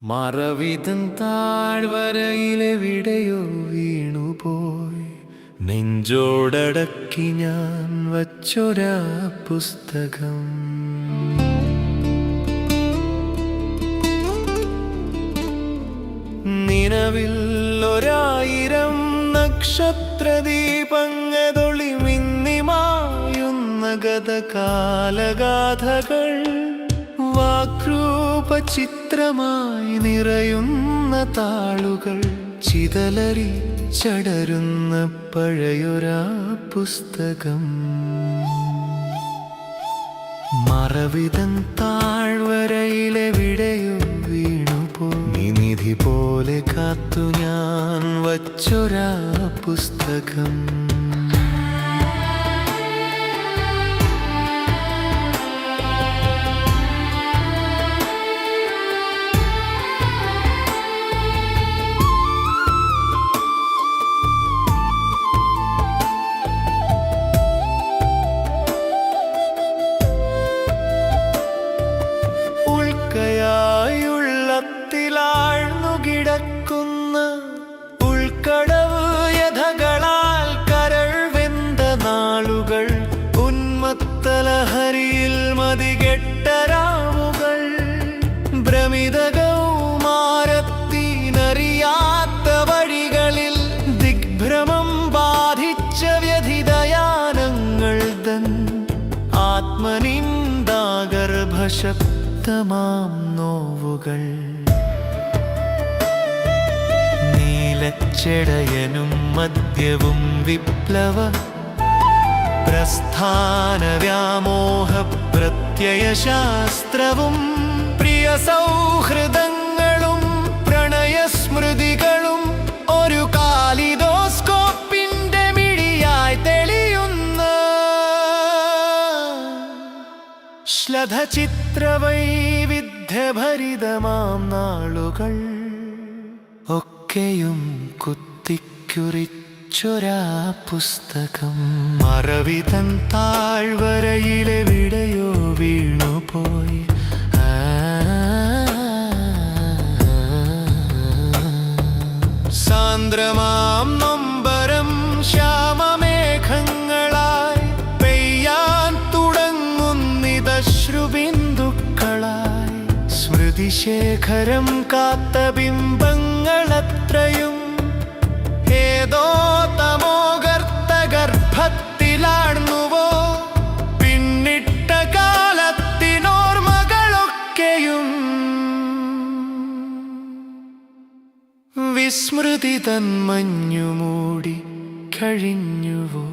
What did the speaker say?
മറവിതൻ താഴ്വരയിലെവിടെയോ വീണുപോയി നെഞ്ചോടടക്കി ഞാൻ വച്ചൊരാ പുസ്തകം. നിലവിൽ 1000 നക്ഷത്രദീപങ്ങളൊളി മിന്നിമായുന്ന ഗതകാലഗാഥകൾ, വാക്രൂപചിത്രമായി നിറയുന്ന താളുകൾ, ചിതലറി ചടരുന്ന പഴയൊരാ പുസ്തകം. മറവിതൻ താഴ്വരയിലെവിടെയോ വീണുപോയി നിധി പോലെ കാത്തു ഞാൻ വച്ചൊരാ പുസ്തകം. ഉൾക്കയായുള്ളത്തിലാഴ്ന്നു കിടക്കുന്ന ഉൾക്കടവ് യഥകളാൽ കരൾ വെന്ത നാളുകൾ, ഉന്മത്തലഹരിയിൽ മതികെട്ട രാവുകൾ, ഭ്രമിതകൗമാരത്തിനറിയാത്ത വഴികളിൽ ദിഗ്ഭ്രമം ബാധിച്ച വ്യഥിതയാനങ്ങൾ തൻ ആത്മനിന്ദാഗർഭശബ്ദമാം നോവുകൾ. നീലച്ചെടയനും മദ്യവും വിപ്ലവ പ്രസ്ഥാന വ്യാമോഹ പ്രത്യയശാസ്ത്രവും, പ്രിയ സൗഹൃദങ്ങളും പ്രണയസ്മൃതികളും ഒരു കാലിഡോസ്കോപ്പിന്റെ മിഴിയായി തെളിയുന്ന ശ്ലഥചിത്രവൈവിധ്യഭരിതമാം നാളുകൾ ഒക്കെയും കുത്തിക്കുറിച്ചൊരാ പുസ്തകം. മറവിതൻ താഴ്വരയിലെവിടെയോ വീണുപോയി സാന്ദ്രമാം നൊമ്പരം ശ്യാമമേഘങ്ങളായി പെയ്യാൻ തുടങ്ങുന്നിതശ്രുബിന്ദുക്കളായി, സ്മൃതിശേഖരം കാത്ത ബിംബങ്ങളത്രയും ഏതോ തമോഗർത്തഗർഭത്തിലാഴ്ന്നുവോ പിന്നിട്ട കാലത്തിനോർമ്മകളൊക്കെയും വിസ്മൃതി തൻ മഞ്ഞുമൂടി കഴിഞ്ഞുവോ.